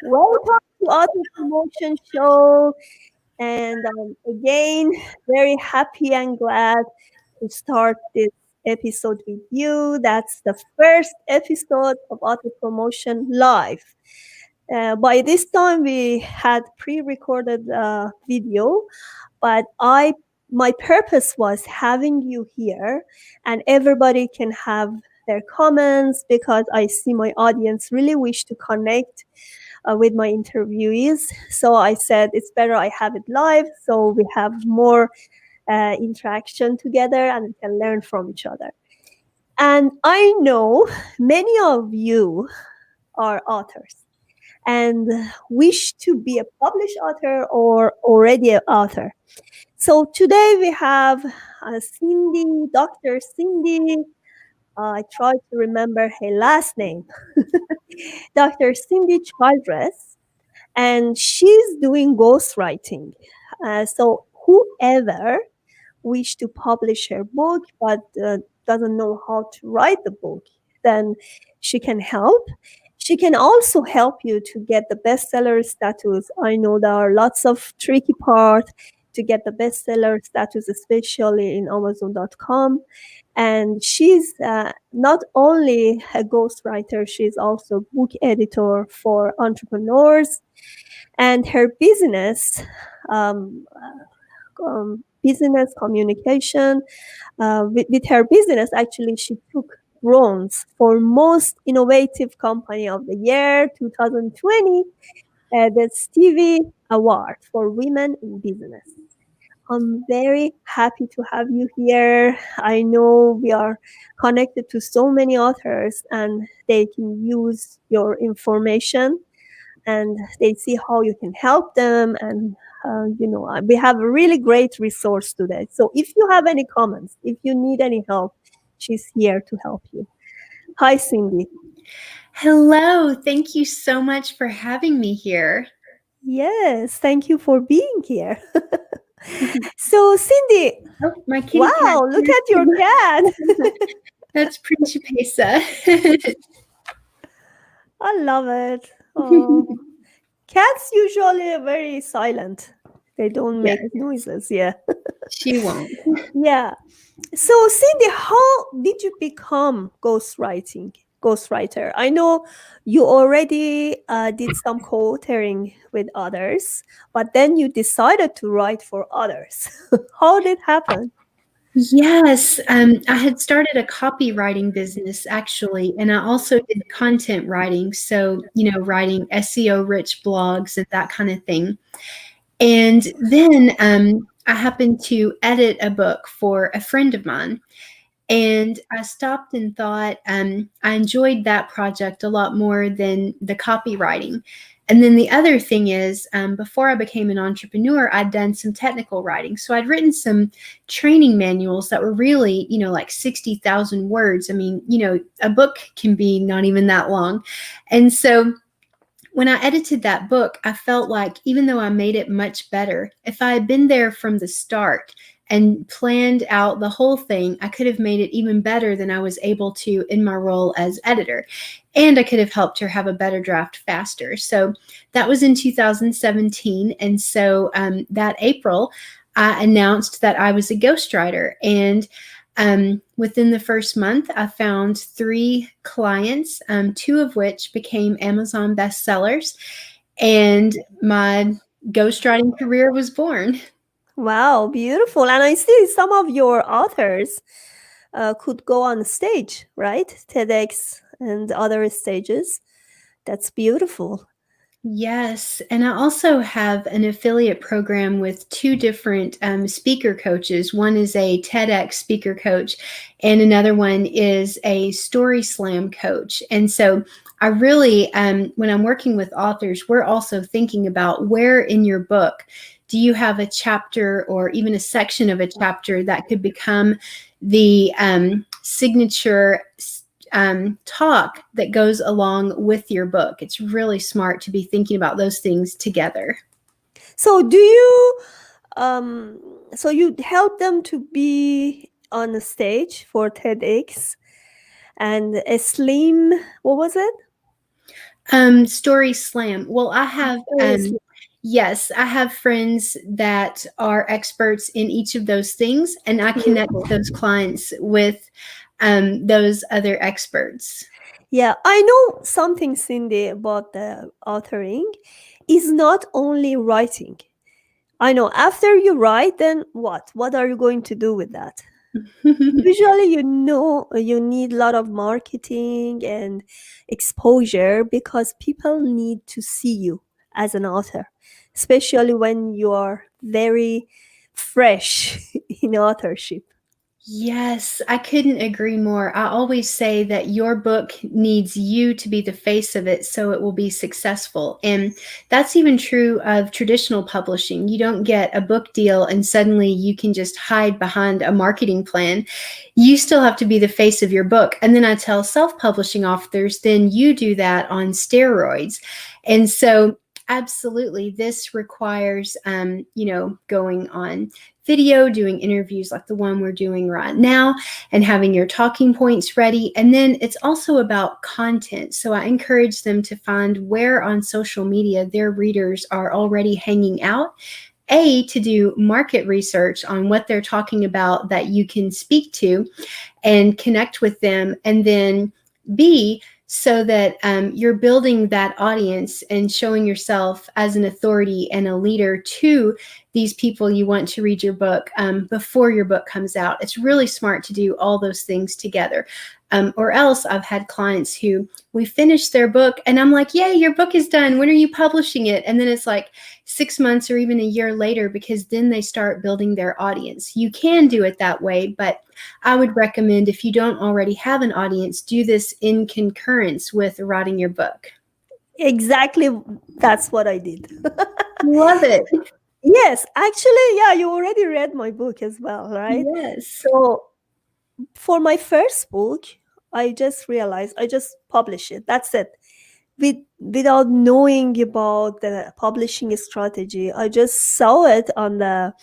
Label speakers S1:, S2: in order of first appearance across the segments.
S1: Welcome to Author Promotion Show. And again, very happy and glad to start this episode with you. That's the first episode of Author Promotion Live. By this time, we had pre-recorded video, but my purpose was having you here, and everybody can have their comments because I see my audience really wish to connect with my interviewees. So I said it's better I have it live so we have more interaction together and we can learn from each other. And I know many of you are authors and wish to be a published author or already an author. So today we have Dr. Cindy. I try to remember her last name, Dr. Cindy Childress, and she's doing ghostwriting. So whoever wish to publish her book but doesn't know how to write the book, then she can help. She can also help you to get the bestseller status. I know there are lots of tricky parts to get the bestseller status, especially in Amazon.com. And she's not only a ghostwriter, she's also book editor for entrepreneurs. And her um, business communication, with her business, actually, she took bronze for most innovative company of the year 2020, the Stevie Awards for women in business. I'm very happy to have you here. I know we are connected to so many authors and they can use your information and they see how you can help them. And, we have a really great resource today. So if you have any comments, if you need any help, she's here to help you. Hi, Cindy.
S2: Hello. Thank you so much for having me here.
S1: Yes, thank you for being here. So, Cindy,
S2: Oh, my kitty cat.
S1: wow, look at your cat.
S2: That's Principessa.
S1: I love it. Oh, cats usually are very silent. They don't
S2: Yeah,
S1: make noises. Yeah.
S2: she won't.
S1: Yeah. So, Cindy, how did you become ghostwriter? I know you already did some co-authoring with others, but then you decided to write for others. How did it happen?
S2: Yes, I had started a copywriting business actually, and I also did content writing. So, writing SEO rich blogs and that kind of thing. And then I happened to edit a book for a friend of mine. And I stopped and thought I enjoyed that project a lot more than the copywriting. And then the other thing is, before I became an entrepreneur, I'd done some technical writing. So I'd written some training manuals that were really, like 60,000 words. I mean, a book can be not even that long. And so when I edited that book, I felt like even though I made it much better, if I had been there from the start and planned out the whole thing, I could have made it even better than I was able to in my role as editor. And I could have helped her have a better draft faster. So that was in 2017. And so that April, I announced that I was a ghostwriter. And within the first month, I found 3 clients, 2 of which became Amazon bestsellers. And my ghostwriting career was born.
S1: Wow, beautiful. And I see some of your authors could go on stage, right? TEDx and other stages. That's beautiful.
S2: Yes. And I also have an affiliate program with 2 different speaker coaches. One is a TEDx speaker coach, and another one is a story slam coach. And so I really, when I'm working with authors, we're also thinking about where in your book do you have a chapter or even a section of a chapter that could become the signature talk that goes along with your book. It's really smart to be thinking about those things together.
S1: So do you so you help them to be on the stage for TEDx and a slim, what was it?
S2: Story slam. Well, I have,
S1: Seriously.
S2: yes, I have friends that are experts in each of those things, and I connect
S1: Beautiful.
S2: those clients with those other experts.
S1: Yeah, I know something, Cindy, about the authoring is not only writing. I know after you write, then what? What are you going to do with that? Usually, you need a lot of marketing and exposure because people need to see you as an author, especially when you are very fresh in authorship.
S2: Yes, I couldn't agree more. I always say that your book needs you to be the face of it so it will be successful. And that's even true of traditional publishing. You don't get a book deal and suddenly you can just hide behind a marketing plan. You still have to be the face of your book. And then I tell self-publishing authors, then you do that on steroids. And so absolutely, this requires, going on video, doing interviews like the one we're doing right now, and having your talking points ready. And then it's also about content. So I encourage them to find where on social media their readers are already hanging out. A, to do market research on what they're talking about that you can speak to and connect with them. And then B, so that you're building that audience and showing yourself as an authority and a leader to these people you want to read your book before your book comes out. It's really smart to do all those things together. Or else I've had clients who we finish their book and I'm like, yay, your book is done. When are you publishing it? And then it's like 6 months or even a year later, because then they start building their audience. You can do it that way, but I would recommend, if you don't already have an audience, do this in concurrence with writing your book.
S1: Exactly, that's what I did.
S2: Love it.
S1: Yes, actually, yeah, you already read my book as well, right?
S2: Yes.
S1: So for my first book, I just realized I just publish it. That's it. Without knowing about the publishing strategy, I just saw it on the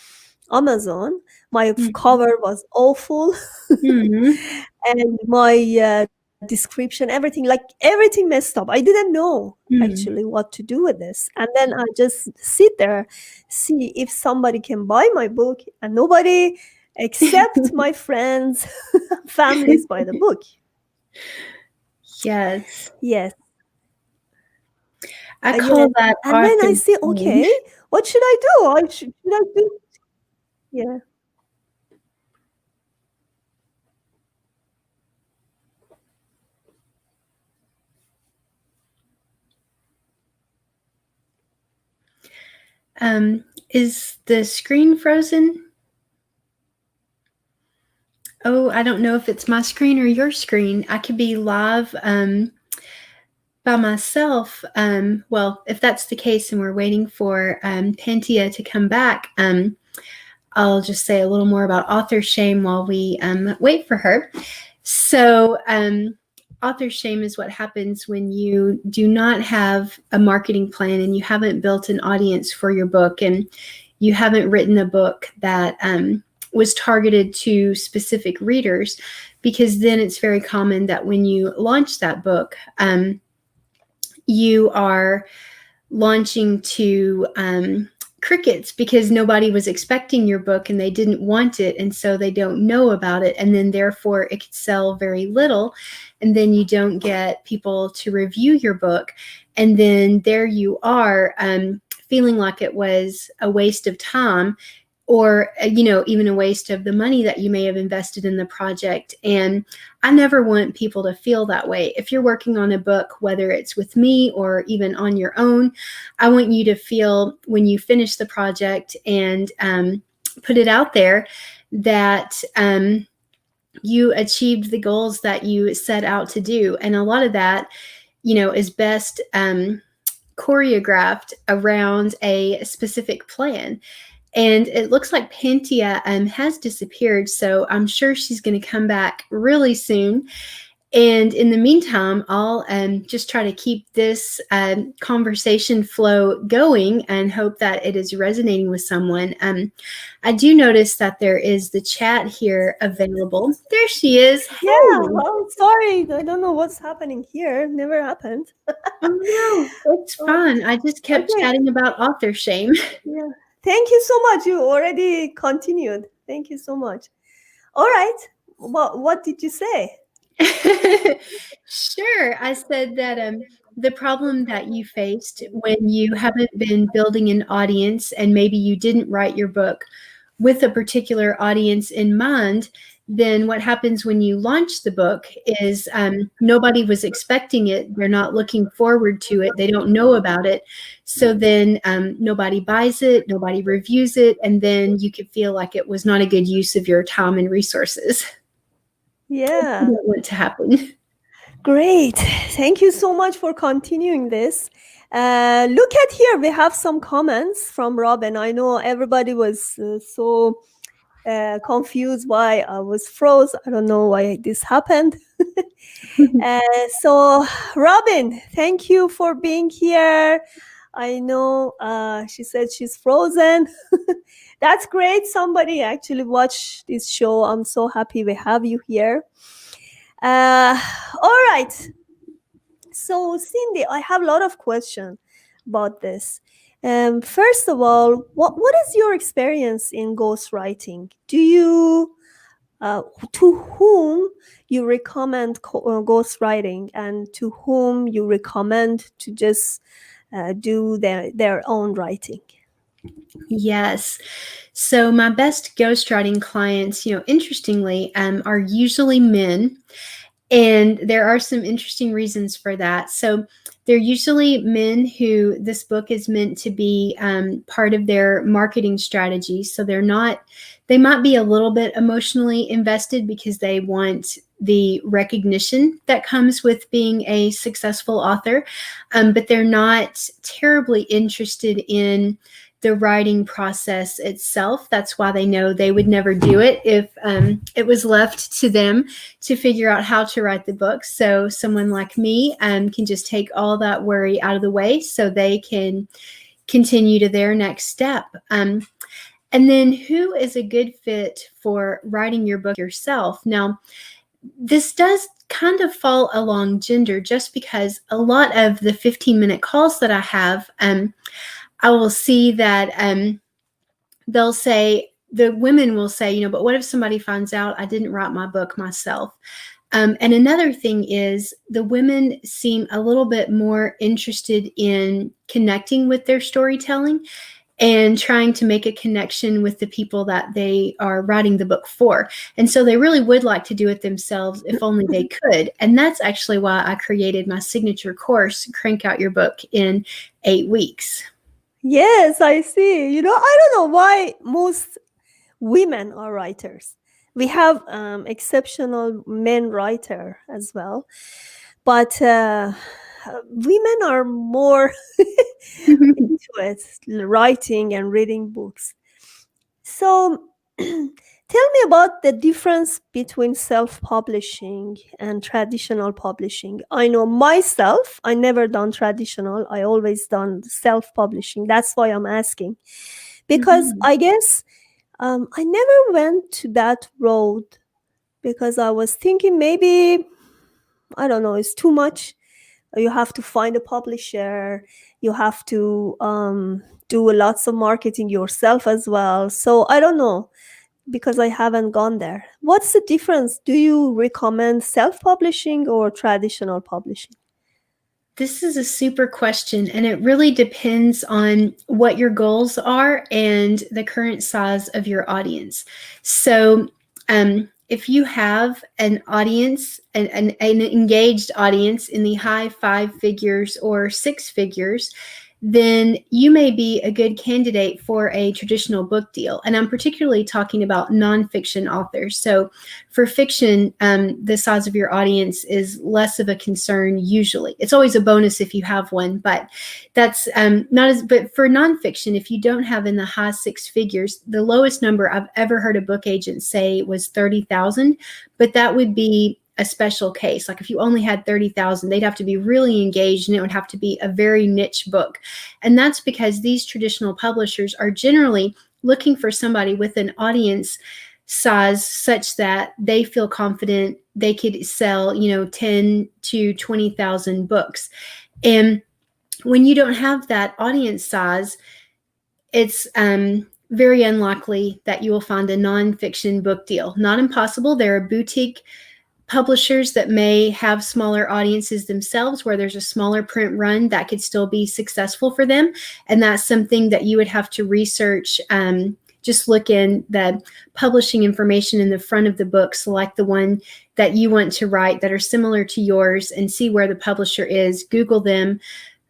S1: Amazon. My
S2: Mhm.
S1: cover was awful,
S2: Mhm.
S1: and my description, everything, like everything messed up. I didn't know actually
S2: Mhm.
S1: what to do with this, and then I just sit there, see if somebody can buy my book, and nobody except my friends, families buy the book.
S2: Yes.
S1: Yes.
S2: I
S1: Yes,
S2: call that
S1: and then I
S2: author
S1: say,
S2: shame.
S1: okay, what should I do? Should I do? Yeah.
S2: Is the screen frozen? Oh, I don't know if it's my screen or your screen. I could be live by myself. Well, if that's the case and we're waiting for Pantia to come back, I'll just say a little more about author shame while we wait for her. So, author shame is what happens when you do not have a marketing plan and you haven't built an audience for your book, and you haven't written a book that was targeted to specific readers, because then it's very common that when you launch that book, you are launching to crickets, because nobody was expecting your book and they didn't want it, and so they don't know about it, and then therefore it could sell very little, and then you don't get people to review your book, and then there you are feeling like it was a waste of time, or even a waste of the money that you may have invested in the project. And I never want people to feel that way. If you're working on a book, whether it's with me or even on your own, I want you to feel when you finish the project and put it out there that you achieved the goals that you set out to do. And a lot of that is best choreographed around a specific plan. And it looks like Pantia has disappeared, so I'm sure she's going to come back really soon. And in the meantime, I'll just try to keep this conversation flow going and hope that it is resonating with someone. I do notice that there is the chat here available. There she is.
S1: Yeah,
S2: Hey.
S1: well, sorry. I don't know what's happening here. Never happened.
S2: Oh, no, it's
S1: Oh,
S2: fun. I just kept
S1: okay.
S2: chatting about author shame.
S1: Yeah. Thank you so much. You already continued. Thank you so much. All right. Well, what did you say?
S2: Sure. I said that the problem that you faced when you haven't been building an audience and maybe you didn't write your book with a particular audience in mind, then what happens when you launch the book is nobody was expecting it. They're not looking forward to it. They don't know about it. So then nobody buys it, nobody reviews it, and then you could feel like it was not a good use of your time and resources.
S1: Yeah.
S2: You don't want to happen.
S1: Great. Thank you so much for continuing this. Look at here. We have some comments from Robin. I know everybody was so confused why I was froze. I don't know why this happened. So, Robin, thank you for being here. I know she said she's frozen. That's great. Somebody actually watched this show. I'm so happy we have you here. All right. So, Cindy, I have a lot of questions about this. First of all, what is your experience in ghostwriting? Do you to whom you recommend ghostwriting, and to whom you recommend to just do their own writing?
S2: Yes. So my best ghostwriting clients, interestingly, are usually men. And there are some interesting reasons for that. So they're usually men who this book is meant to be part of their marketing strategy. So they might be a little bit emotionally invested because they want the recognition that comes with being a successful author, but they're not terribly interested in the writing process itself. That's why they know they would never do it if it was left to them to figure out how to write the book. So someone like me can just take all that worry out of the way so they can continue to their next step. And then who is a good fit for writing your book yourself? Now, this does kind of fall along gender just because a lot of the 15-minute calls that I have, I will see that they'll say, the women will say, but what if somebody finds out I didn't write my book myself? And another thing is the women seem a little bit more interested in connecting with their storytelling and trying to make a connection with the people that they are writing the book for. And so they really would like to do it themselves if only they could. And that's actually why I created my signature course, Crank Out Your Book in 8 weeks.
S1: Yes, I see. I don't know why most women are writers. We have exceptional men writer as well, but women are more into it, writing and reading books. So tell me about the difference between self-publishing and traditional publishing. I know myself, I never done traditional. I always done self-publishing. That's why I'm asking. Because I guess I never went to that road because I was thinking maybe, I don't know, it's too much. You have to find a publisher. You have to do lots of marketing yourself as well. So I don't know, because I haven't gone there. What's the difference? Do you recommend self-publishing or traditional publishing?
S2: This is a super question, and it really depends on what your goals are and the current size of your audience. So, if you have an audience, an engaged audience in the high 5 figures or 6 figures, then you may be a good candidate for a traditional book deal. And I'm particularly talking about nonfiction authors. So for fiction, the size of your audience is less of a concern usually. It's always a bonus if you have one, but that's but for nonfiction, if you don't have in the high 6 figures, the lowest number I've ever heard a book agent say was 30,000, but that would be a special case. Like if you only had 30,000, they'd have to be really engaged and it would have to be a very niche book. And that's because these traditional publishers are generally looking for somebody with an audience size such that they feel confident they could sell, 10 to 20,000 books. And when you don't have that audience size, it's very unlikely that you will find a nonfiction book deal. Not impossible. There are boutique publishers that may have smaller audiences themselves where there's a smaller print run that could still be successful for them. And that's something that you would have to research. Just look in the publishing information in the front of the book, select the one that you want to write that are similar to yours and see where the publisher is. Google them,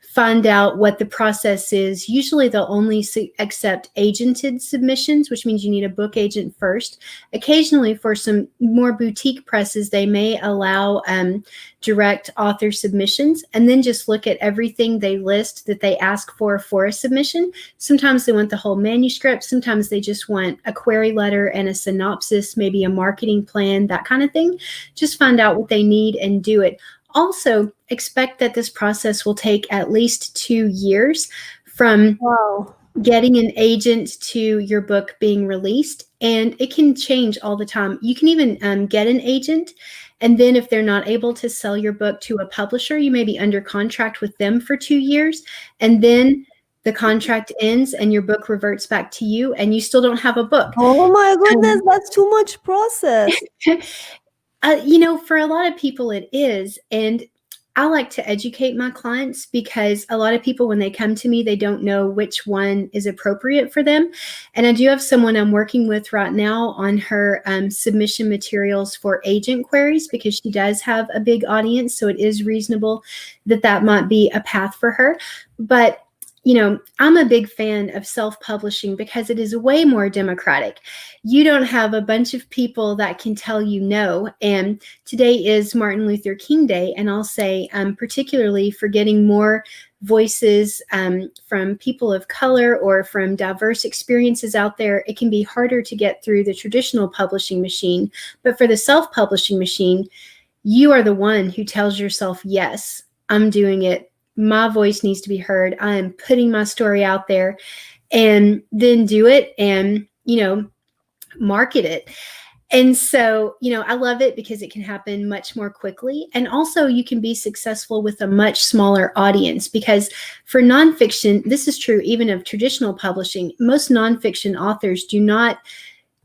S2: find out what the process is. Usually they'll only accept agented submissions, which means you need a book agent first. Occasionally for some more boutique presses, they may allow direct author submissions, and then just look at everything they list that they ask for a submission. Sometimes they want the whole manuscript. Sometimes they just want a query letter and a synopsis, maybe a marketing plan, that kind of thing. Just find out what they need and do it. Also, expect that this process will take at least 2 years from getting an agent to your book being released, and it can change all the time. You can even get an agent, and then if they're not able to sell your book to a publisher, you may be under contract with them for 2 years, and then the contract ends and your book reverts back to you, and you still don't have a book.
S1: Oh my goodness, that's too much process.
S2: For a lot of people it is. And I like to educate my clients because a lot of people, when they come to me, they don't know which one is appropriate for them. And I do have someone I'm working with right now on her submission materials for agent queries because she does have a big audience. So it is reasonable that might be a path for her. But I'm a big fan of self-publishing because it is way more democratic. You don't have a bunch of people that can tell you no. And today is Martin Luther King Day. And I'll say, particularly for getting more voices from people of color or from diverse experiences out there, it can be harder to get through the traditional publishing machine. But for the self-publishing machine, you are the one who tells yourself, yes, I'm doing it. My voice needs to be heard. I am putting my story out there, and then do it and, market it. And so, I love it because it can happen much more quickly. And also you can be successful with a much smaller audience because for nonfiction, this is true even of traditional publishing. Most nonfiction authors do not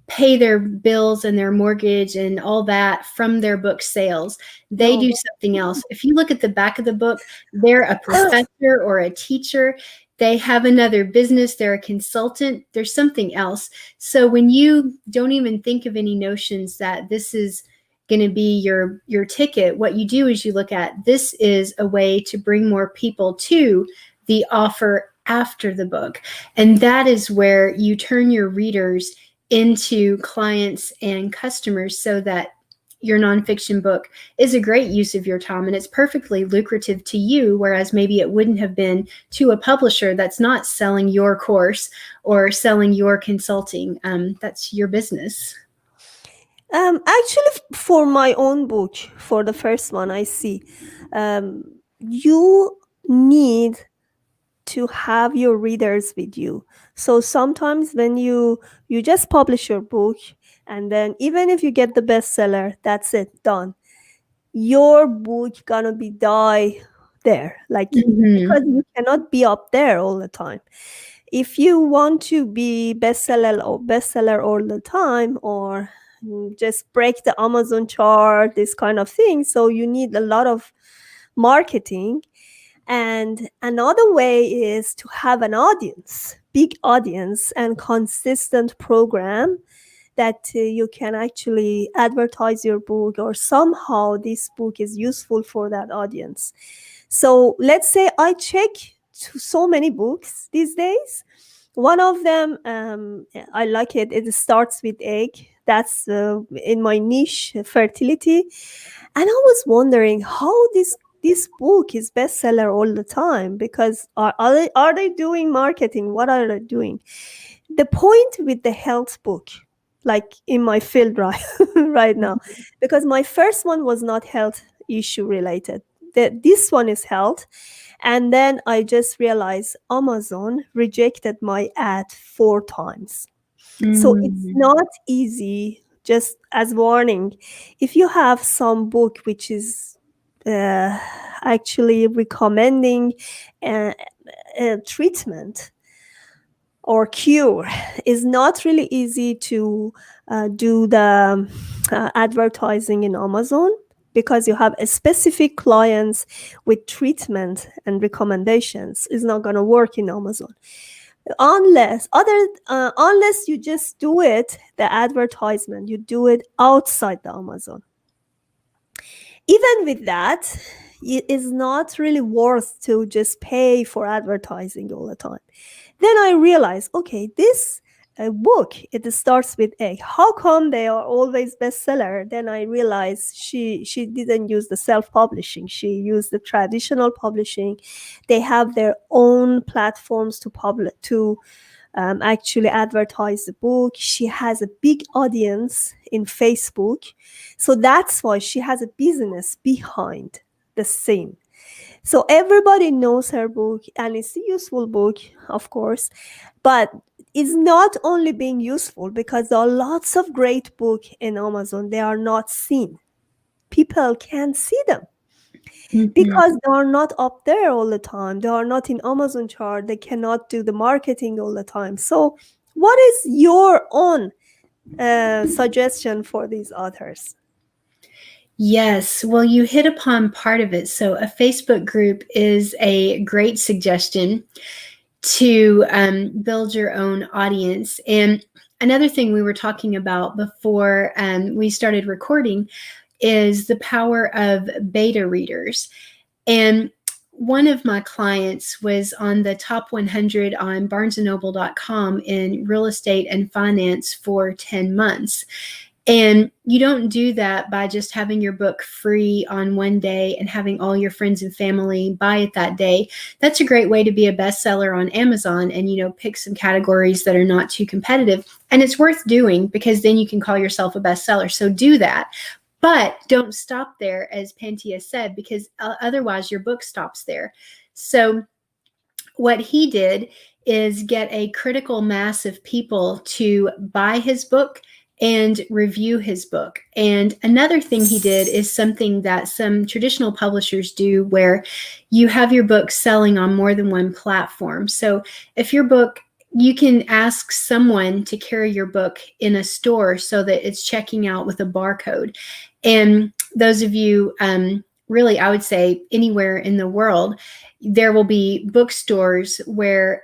S2: pay their bills and their mortgage and all that from their book sales. They do something else. If you look at the back of the book, they're a professor or a teacher. They have another business. They're a consultant. There's something else. So when you don't even think of any notions that this is going to be your ticket, what you do is you look at this is a way to bring more people to the offer after the book. And that is where you turn your readers into clients and customers so that your nonfiction book is a great use of your time and it's perfectly lucrative to you, whereas maybe it wouldn't have been to a publisher that's not selling your course or selling your consulting. That's your business.
S1: Actually, for my own book, for the first one, I see you need to have your readers with you. So sometimes when you just publish your book, and then even if you get the bestseller, that's it, done. Your book gonna be die there, like because you cannot be up there all the time. If you want to be bestseller all the time, or just break the Amazon chart, this kind of thing, so you need a lot of marketing. And another way is to have an audience, big audience, and consistent program that you can actually advertise your book, or somehow this book is useful for that audience. So let's say I check so many books these days. One of them, I like it. It starts with egg. That's in my niche, fertility. And I was wondering how this book is bestseller all the time, because are they doing marketing? What are they doing? The point with the health book like in my field right now, because my first one was not health issue related. This one is health. And then I just realized Amazon rejected my ad 4 times. So it's
S2: Mm.
S1: not easy. Just as warning, if you have some book which is uh, actually recommending a, a treatment or cure, is not really easy to do the advertising in Amazon, because you have a specific clients with treatment and recommendations. Is not going to work in Amazon unless you just do it, the advertisement, you do it outside the Amazon. Even with that, it is not really worth to just pay for advertising all the time. Then I realized, okay, this book, it starts with A. How come they are always bestseller? Then I realized she didn't use the self-publishing. She used the traditional publishing. They have their own platforms to publish, to actually advertise the book. She has a big audience in Facebook. So that's why she has a business behind the scene. So everybody knows her book, and it's a useful book, of course, but it's not only being useful, because there are lots of great books in Amazon. They are not seen. People can't see them
S2: Mhm.
S1: because they are not up there all the time. They are not in Amazon chart. They cannot do the marketing all the time. So what is your own suggestion for these authors?
S2: Yes, well, you hit upon part of it. So, a Facebook group is a great suggestion to build your own audience. And another thing we were talking about before we started recording is the power of beta readers. And one of my clients was on the top 100 on barnesandnoble.com in real estate and finance for 10 months. And you don't do that by just having your book free on one day and having all your friends and family buy it that day. That's a great way to be a bestseller on Amazon and, pick some categories that are not too competitive. And it's worth doing because then you can call yourself a bestseller. So do that. But don't stop there, as Pantia said, because otherwise your book stops there. So what he did is get a critical mass of people to buy his book and review his book. And another thing he did is something that some traditional publishers do, where you have your book selling on more than one platform. So if your book, you can ask someone to carry your book in a store so that it's checking out with a barcode. And those of you, really, I would say anywhere in the world, there will be bookstores where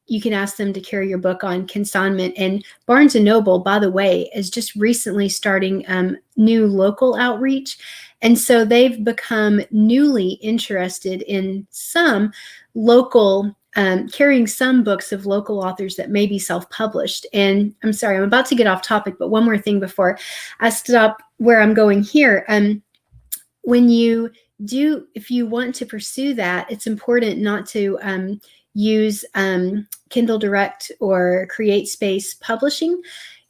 S2: you can ask them to carry your book on consignment. And Barnes & Noble, by the way, is just recently starting new local outreach. And so they've become newly interested in some local, carrying some books of local authors that may be self-published. And I'm sorry, I'm about to get off topic, but one more thing before I stop where I'm going here. When you do, if you want to pursue that, it's important not to use Kindle Direct or CreateSpace Publishing.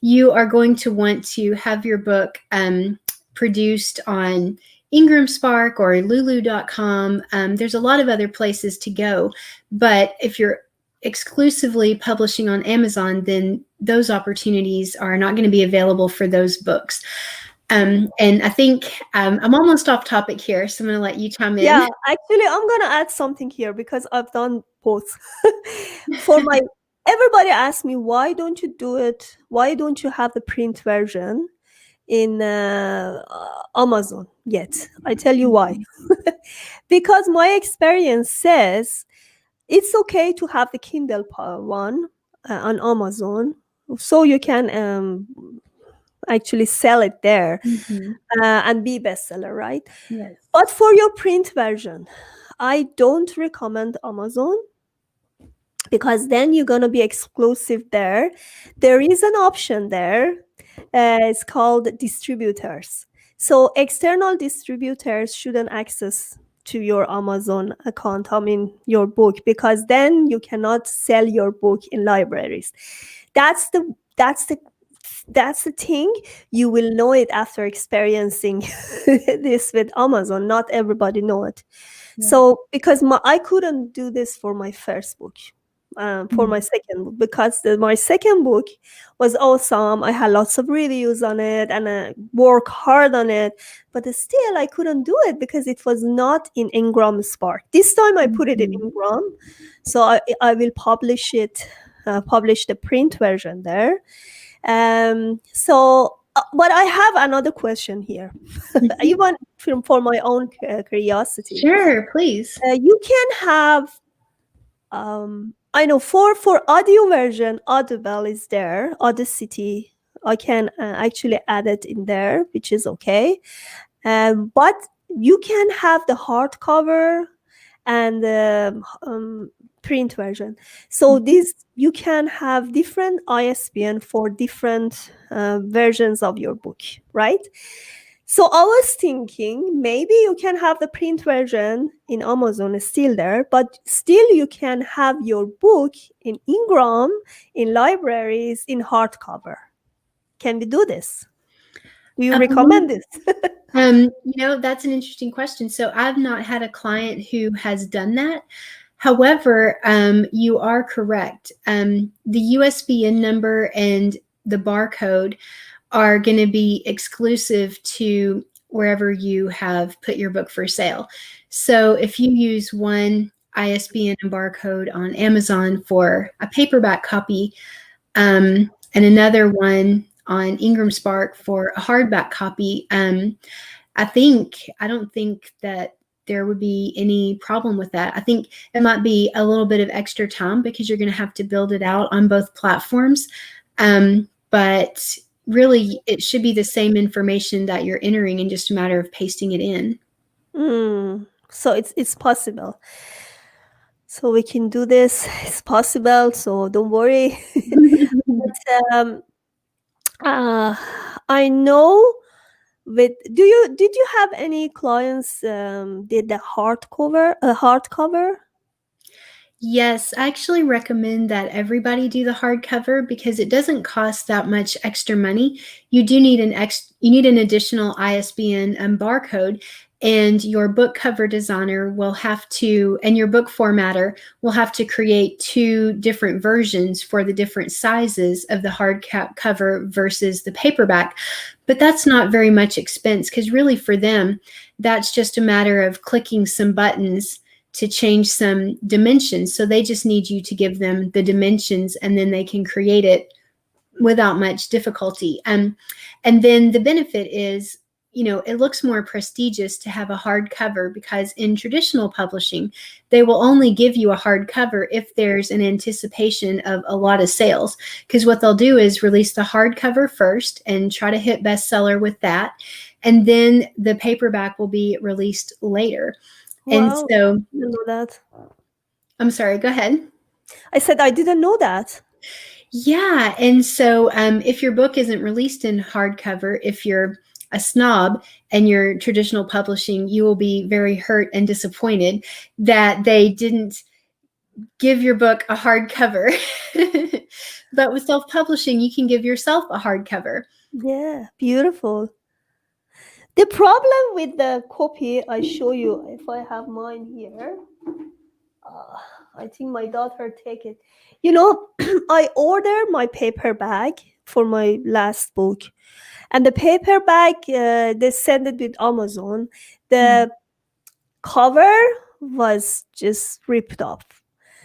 S2: You are going to want to have your book produced on Ingram Spark or Lulu.com. There's a lot of other places to go, but if you're exclusively publishing on Amazon, then those opportunities are not going to be available for those books. And I think I'm almost off topic here, so I'm going to let you chime in.
S1: Yeah, actually, I'm gonna add something here because I've done both. For my Everybody asks me, why don't you do it? Why don't you have the print version in Amazon yet? I tell you why. Because my experience says it's okay to have the Kindle one on Amazon, so you can actually sell it there
S2: Mhm.
S1: and be bestseller, right?
S2: Yes.
S1: But for your print version, I don't recommend Amazon, because then you're going to be exclusive there. There is an option there. It's called distributors. So external distributors shouldn't access to your Amazon account, I mean your book, because then you cannot sell your book in libraries. That's the that's the thing. You will know it after experiencing this with Amazon. Not everybody know it.
S2: Yeah.
S1: So because I couldn't do this for my first book, for my
S2: Mm.
S1: second book, because my second book was awesome. I had lots of reviews on it and I worked hard on it, but still I couldn't do it because it was not in Ingram Spark. This time I put it in
S2: Mhm.
S1: Ingram, so I will publish it, publish the print version there. But I have another question here,
S2: Mhm.
S1: even for my own curiosity.
S2: Sure, please.
S1: You can have, I know for audio version, Audible is there, Audacity. I can actually add it in there, which is okay. But you can have the hardcover and the print version. So
S2: Mhm.
S1: this you can have different ISBN for different versions of your book, right? So I was thinking maybe you can have the print version in Amazon is still there, but still you can have your book in Ingram, in libraries, in hardcover. Can we do this? Do you recommend
S2: Um,
S1: this?
S2: that's an interesting question. So I've not had a client who has done that. However, you are correct. The USBN number and the barcode are going to be exclusive to wherever you have put your book for sale. So if you use one ISBN and barcode on Amazon for a paperback copy, and another one on Ingram Spark for a hardback copy, I don't think that there would be any problem with that. I think it might be a little bit of extra time because you're going to have to build it out on both platforms. But really, it should be the same information that you're entering and just a matter of pasting it in.
S1: So it's possible. So we can do this. It's possible. So don't worry. But uh, I know with did you have any clients did the hardcover?
S2: Yes, I actually recommend that everybody do the hardcover because it doesn't cost that much extra money. You do need you need an additional ISBN barcode, and your book cover designer will have to, and your book formatter will have to create two different versions for the different sizes of the hardcover versus the paperback. But that's not very much expense because really for them, that's just a matter of clicking some buttons to change some dimensions. So they just need you to give them the dimensions and then they can create it without much difficulty. And then the benefit is, it looks more prestigious to have a hard cover because in traditional publishing, they will only give you a hard cover if there's an anticipation of a lot of sales. Because what they'll do is release the hardcover first and try to hit bestseller with that. And then the paperback will be released later. And
S1: Wow,
S2: so,
S1: I didn't know that.
S2: I'm sorry, go ahead.
S1: I said I didn't know that.
S2: Yeah. And so, if your book isn't released in hardcover, if you're a snob and you're traditional publishing, you will be very hurt and disappointed that they didn't give your book a hardcover. But with self publishing, you can give yourself a hardcover.
S1: Yeah, beautiful. The problem with the copy, I show you if I have mine here. Uh, I think my daughter take it. You know, I order my paperback for my last book, and the paperback they send it with Amazon.
S2: Mm.
S1: The cover was just ripped off,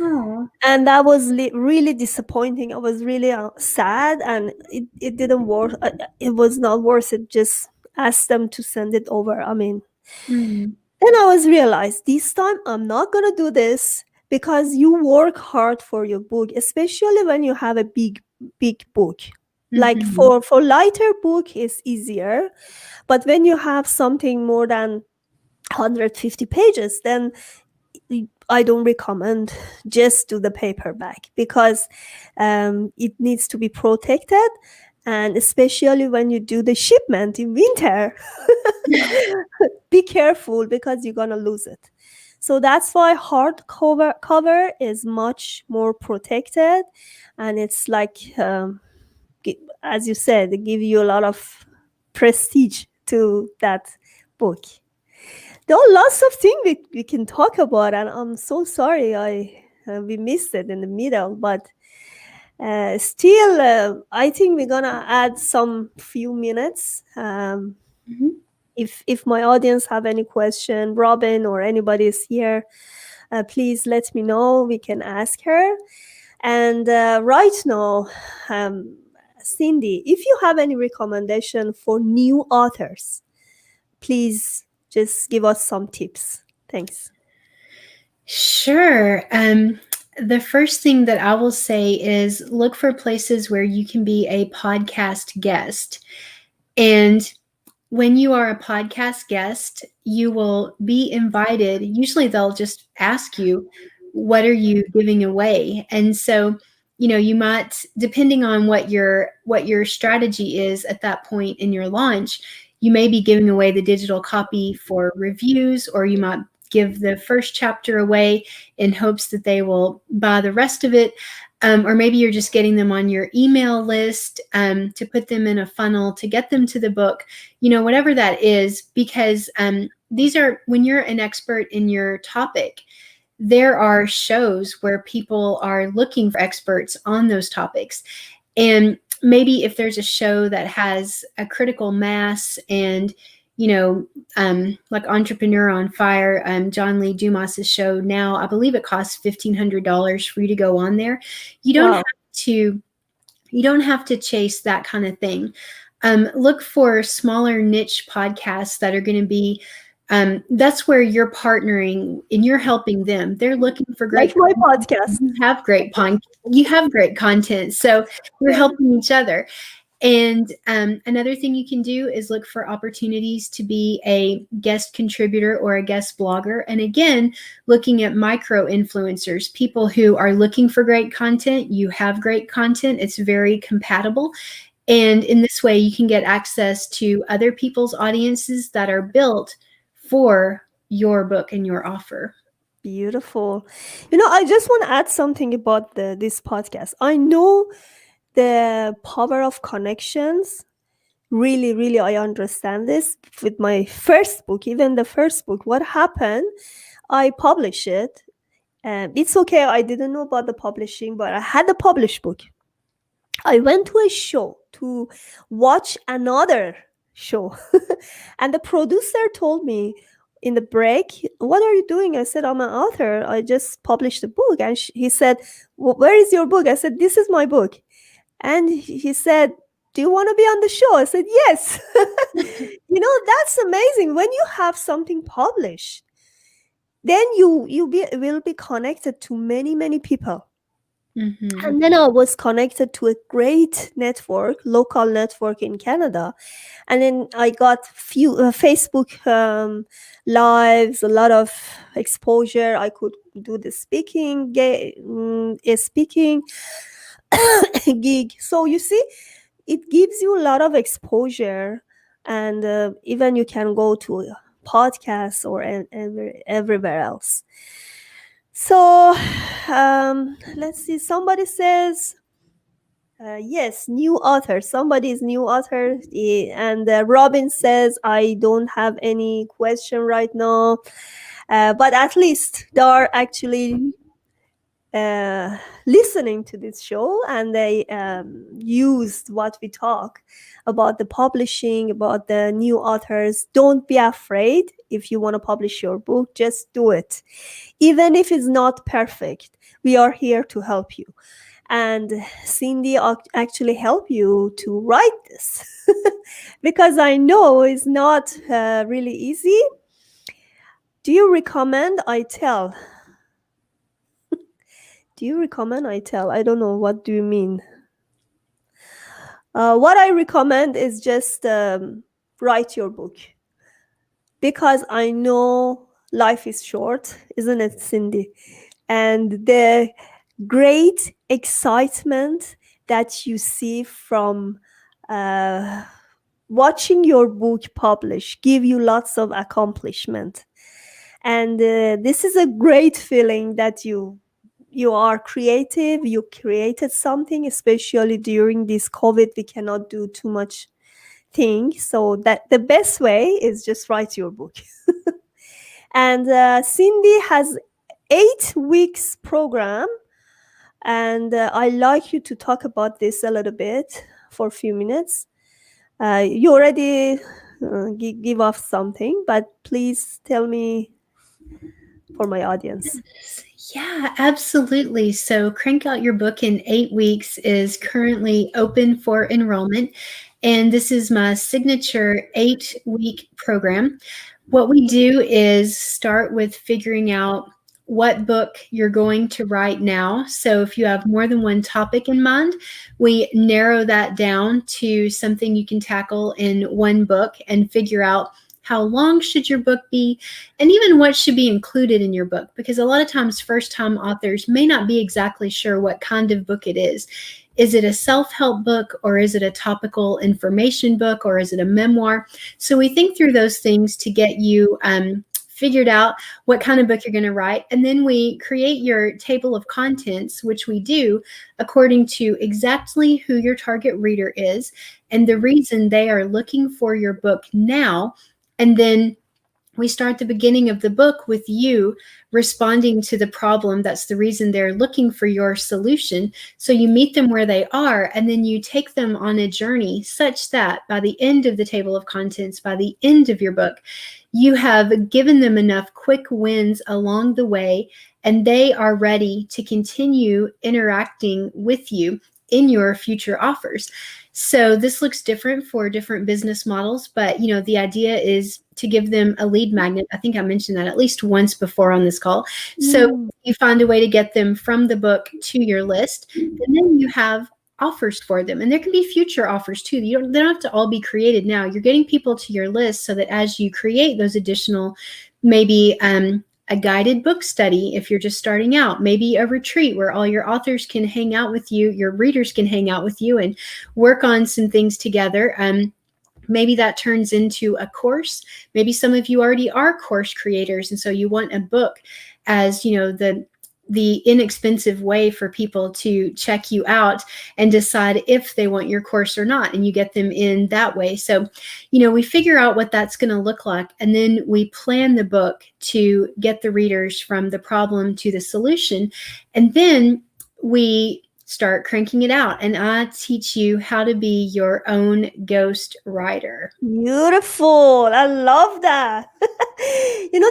S2: Oh.
S1: and that was really disappointing. I was really sad, and it didn't work. It was not worth it. Just ask them to send it over. I mean,
S2: Mm.
S1: then I was realized this time I'm not gonna do this because you work hard for your book, especially when you have a big book. Like
S2: Mhm.
S1: for lighter book is easier, but when you have something more than 150 pages, then I don't recommend just do the paperback because it needs to be protected, and especially when you do the shipment in winter, be careful because you're gonna lose it. So that's why hard cover is much more protected, and it's like as you said, give you a lot of prestige to that book. There are lots of things we can talk about, and I'm so sorry we missed it in the middle, but still, I think we're gonna add some few minutes.
S2: Mhm.
S1: If my audience have any question, Robin or anybody is here, please let me know. We can ask her. And right now, um, Cindy, if you have any recommendation for new authors, please just give us some tips. Thanks.
S2: Sure. The first thing that I will say is look for places where you can be a podcast guest. And when you are a podcast guest, you will be invited. Usually they'll just ask you, what are you giving away? And so, you might, depending on what your strategy is at that point in your launch, you may be giving away the digital copy for reviews, or you might give the first chapter away in hopes that they will buy the rest of it. Or maybe you're just getting them on your email list to put them in a funnel to get them to the book, whatever that is, because these are, when you're an expert in your topic, there are shows where people are looking for experts on those topics. And maybe if there's a show that has a critical mass and like Entrepreneur on Fire, John Lee Dumas's show now, I believe it costs $1,500 for you to go on there. You don't
S1: Wow.
S2: have to you don't have to chase that kind of thing. Look for smaller niche podcasts that are going to be that's where you're partnering and you're helping them. They're looking for
S1: Like
S2: great
S1: my
S2: content.
S1: podcast.
S2: You have great content, so you're helping each other. And another thing you can do is look for opportunities to be a guest contributor or a guest blogger. And again, looking at micro influencers, people who are looking for great content. You have great content. It's very compatible. And in this way, you can get access to other people's audiences that are built for your book and your offer.
S1: Beautiful. I just want to add something about this podcast. I know the power of connections. Really, really, I understand this. With my first book, even the first book, what happened? I published it. And it's okay. I didn't know about the publishing, but I had the published book. I went to a show to watch another show. And the producer told me in the break, "What are you doing?" I said, "I'm an author. I just published a book." And he said, "Where is your book?" I said, "This is my book." And he said, "Do you want to be on the show?" I said, "Yes." That's amazing. When you have something published, then will be connected to many, many people.
S2: Mm-hmm.
S1: And then I was connected to a great network, local network in Canada. And then I got few Facebook lives, a lot of exposure. I could do the speaking gig. So you see, it gives you a lot of exposure, and even you can go to a podcast or everywhere else. So let's see. Somebody says, yes, new author. Somebody is new author. And Robin says, I don't have any question right now. But at least they are actually listening to this show, and they used what we talk about, the publishing, about the new authors. Don't be afraid. If you want to publish your book, just do it. Even if it's not perfect, we are here to help you. And Cindy actually help you to write this because I know it's not really easy. Do you recommend I tell? Do you recommend I tell? I don't know. What do you mean? What I recommend is just write your book, because I know life is short, isn't it, Cindy? And the great excitement that you see from watching your book publish give you lots of accomplishment. And this is a great feeling that you you are creative, you created something, especially during this COVID, we cannot do too much thing. So that the best way is just write your book. And Cindy has 8 weeks program, and I like you to talk about this a little bit for a few minutes. You already give off something, but please tell me for my audience.
S2: Yeah, absolutely. So, Crank Out Your Book in 8 weeks is currently open for enrollment. And this is my signature 8 week program. What we do is start with figuring out what book you're going to write now. So, if you have more than one topic in mind, we narrow that down to something you can tackle in one book and figure out how long should your book be, and even what should be included in your book. Because a lot of times first-time authors may not be exactly sure what kind of book it is. Is it a self-help book, or is it a topical information book, or is it a memoir? So we think through those things to get you figured out what kind of book you're going to write. And then we create your table of contents, which we do according to exactly who your target reader is and the reason they are looking for your book now. And then we start the beginning of the book with you responding to the problem. That's the reason they're looking for your solution. So you meet them where they are, and then you take them on a journey such that by the end of the table of contents, by the end of your book, you have given them enough quick wins along the way, and they are ready to continue interacting with you in your future offers. So this looks different for different business models, but the idea is to give them a lead magnet. I think I mentioned that at least once before on this call. So you find a way to get them from the book to your list, and then you have offers for them. And there can be future offers too. They don't have to all be created now. You're getting people to your list so that as you create those additional, maybe a guided book study if you're just starting out, maybe a retreat where all your authors can hang out with you, your readers can hang out with you and work on some things together. Maybe that turns into a course. Maybe some of you already are course creators, and so you want a book as the inexpensive way for people to check you out and decide if they want your course or not, and you get them in that way. So, we figure out what that's going to look like, and then we plan the book to get the readers from the problem to the solution, and then we start cranking it out, and I teach you how to be your own ghost writer.
S1: Beautiful. I love that.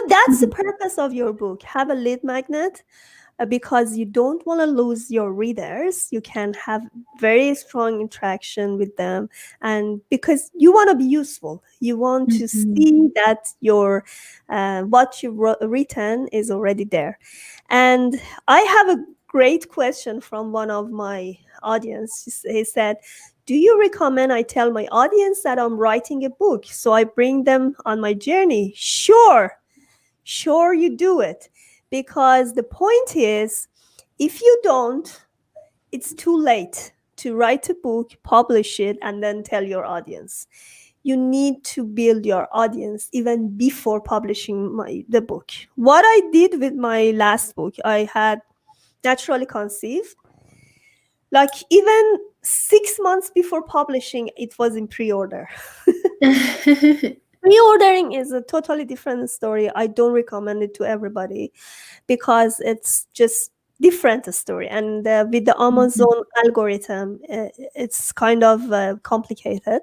S1: That's the purpose of your book. Have a lead magnet because you don't want to lose your readers. You can have very strong interaction with them, and because you want to be useful. You want to see that your what you've written is already there. And I have a great question from one of my audience. He said, do you recommend I tell my audience that I'm writing a book so I bring them on my journey? Sure, you do it. Because the point is, if you don't, it's too late to write a book, publish it, and then tell your audience. You need to build your audience even before publishing the book. What I did with my last book, I had naturally conceived. Like even 6 months before publishing, it was in pre-order. Pre-ordering is a totally different story. I don't recommend it to everybody because it's just different story. And with the Amazon algorithm, it's kind of complicated.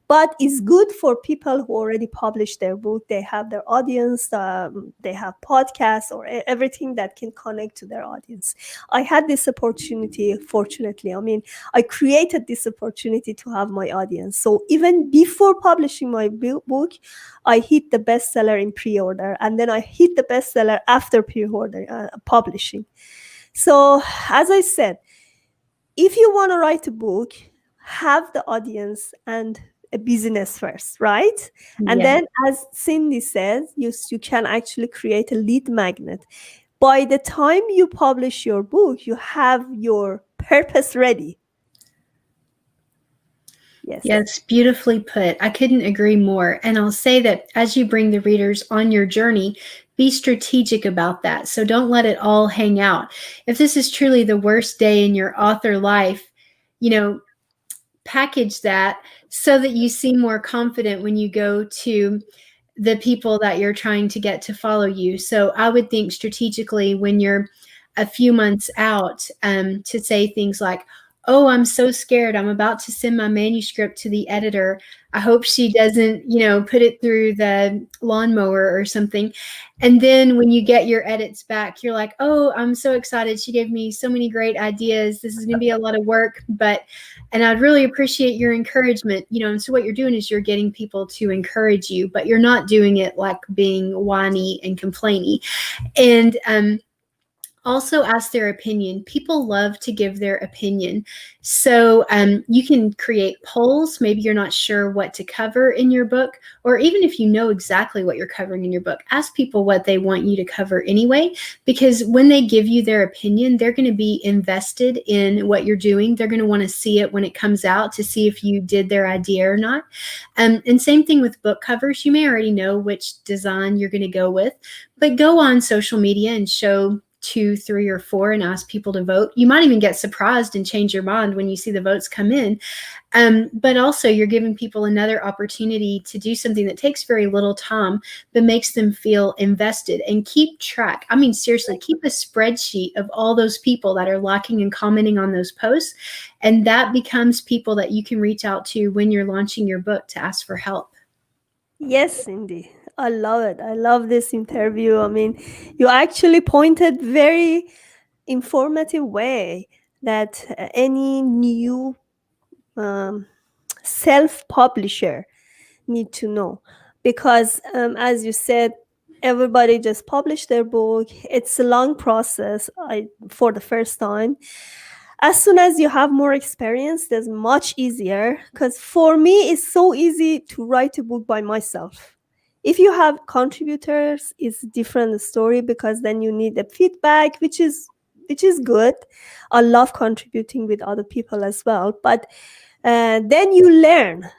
S1: But it's good for people who already published their book. They have their audience, they have podcasts or everything that can connect to their audience. I had this opportunity, fortunately. I mean, I created this opportunity to have my audience. So even before publishing my book, I hit the bestseller in pre-order, and then I hit the bestseller after pre-order publishing. So as I said, if you want to write a book, have the audience and a business first, right? And then, as Cindy says, you can actually create a lead magnet. By the time you publish your book, you have your purpose ready.
S2: Yes, beautifully put. I couldn't agree more. And I'll say that as you bring the readers on your journey, be strategic about that. So don't let it all hang out. If this is truly the worst day in your author life, you know, package that so that you seem more confident when you go to the people that you're trying to get to follow you. So I would think strategically when you're a few months out, to say things like, oh, I'm so scared. I'm about to send my manuscript to the editor. I hope she doesn't, put it through the lawnmower or something. And then when you get your edits back, you're like, oh, I'm so excited. She gave me so many great ideas. This is going to be a lot of work, and I'd really appreciate your encouragement. And so what you're doing is you're getting people to encourage you, but you're not doing it like being whiny and complainy. And also ask their opinion. People love to give their opinion. So you can create polls. Maybe you're not sure what to cover in your book, or even if you know exactly what you're covering in your book, ask people what they want you to cover anyway, because when they give you their opinion, they're going to be invested in what you're doing. They're going to want to see it when it comes out to see if you did their idea or not. And same thing with book covers. You may already know which design you're going to go with, but go on social media and show 2, 3, or 4 and ask people to vote. You might even get surprised and change your mind when you see the votes come in. But also you're giving people another opportunity to do something that takes very little time, but makes them feel invested. And keep track. I mean, seriously, keep a spreadsheet of all those people that are liking and commenting on those posts. And that becomes people that you can reach out to when you're launching your book to ask for help.
S1: Yes, Cindy. I love it. I love this interview. I mean, you actually pointed very informative way that any new self-publisher need to know, because as you said, everybody just published their book. It's a long process. For the first time, as soon as you have more experience, that's much easier, because for me it's so easy to write a book by myself. If you have contributors, it's a different story, because then you need the feedback, which is good. I love contributing with other people as well, but then you learn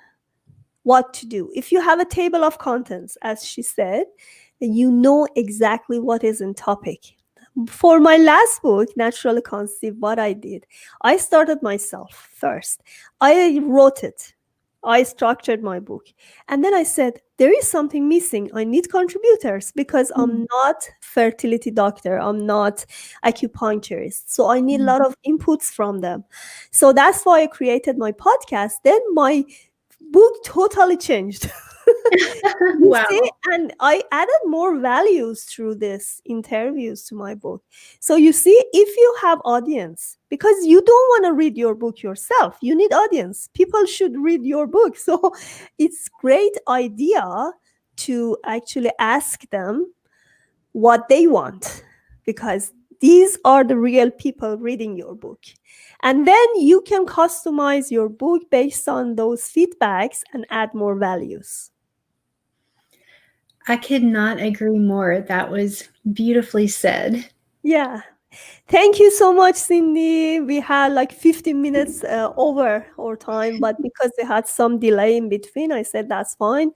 S1: what to do. If you have a table of contents, as she said, then you know exactly what is in topic. For my last book, Naturally Conceived, what I did, I started myself first. I wrote it. I structured my book. And then I said, there is something missing. I need contributors, because I'm not fertility doctor. I'm not acupuncturist. So I need a lot of inputs from them. So that's why I created my podcast. Then my book totally changed. You
S2: Wow.
S1: see, and I added more values through this interviews to my book. So you see, if you have audience, because you don't want to read your book yourself, you need audience. People should read your book. So it's great idea to actually ask them what they want, because these are the real people reading your book. And then you can customize your book based on those feedbacks and add more values.
S2: I could not agree more. That was beautifully said.
S1: Yeah. Thank you so much, Cindy. We had like 15 minutes over our time, but because they had some delay in between, I said that's fine.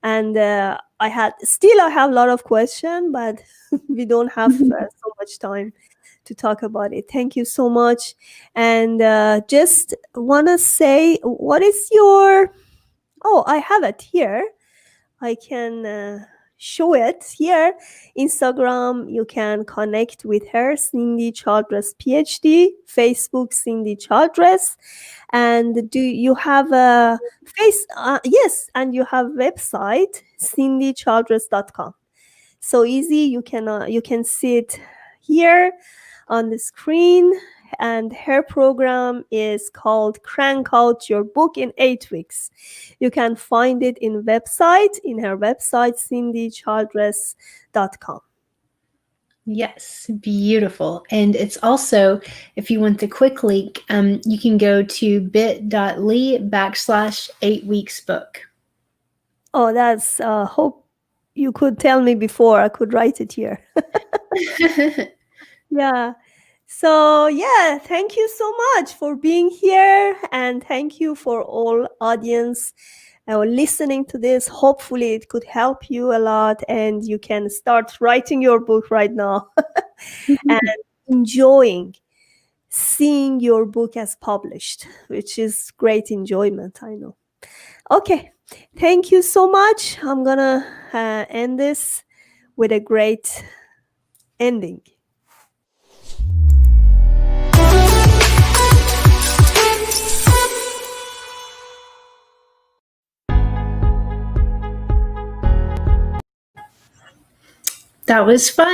S1: And I have a lot of questions, but we don't have so much time to talk about it. Thank you so much. And just want to say, what is your, oh, I have it here. I can show it here. Instagram, you can connect with her, Cindy Childress, Ph.D. Facebook, Cindy Childress. And do you have a face? Yes, and you have website, cindychildress.com. So easy. You can see it here on the screen. And her program is called Crank Out Your Book in 8 Weeks. You can find it in her website, cindychildress.com.
S2: Yes, beautiful. And it's also, if you want the quick link, you can go to bit.ly/8weeksbook.
S1: Oh, that's hope you could tell me before. I could write it here. Yeah. So yeah, thank you so much for being here, and thank you for all audience or listening to this. Hopefully it could help you a lot and you can start writing your book right now and enjoying seeing your book as published, which is great enjoyment, I know. Okay, thank you so much. I'm gonna end this with a great ending.
S2: That was fun.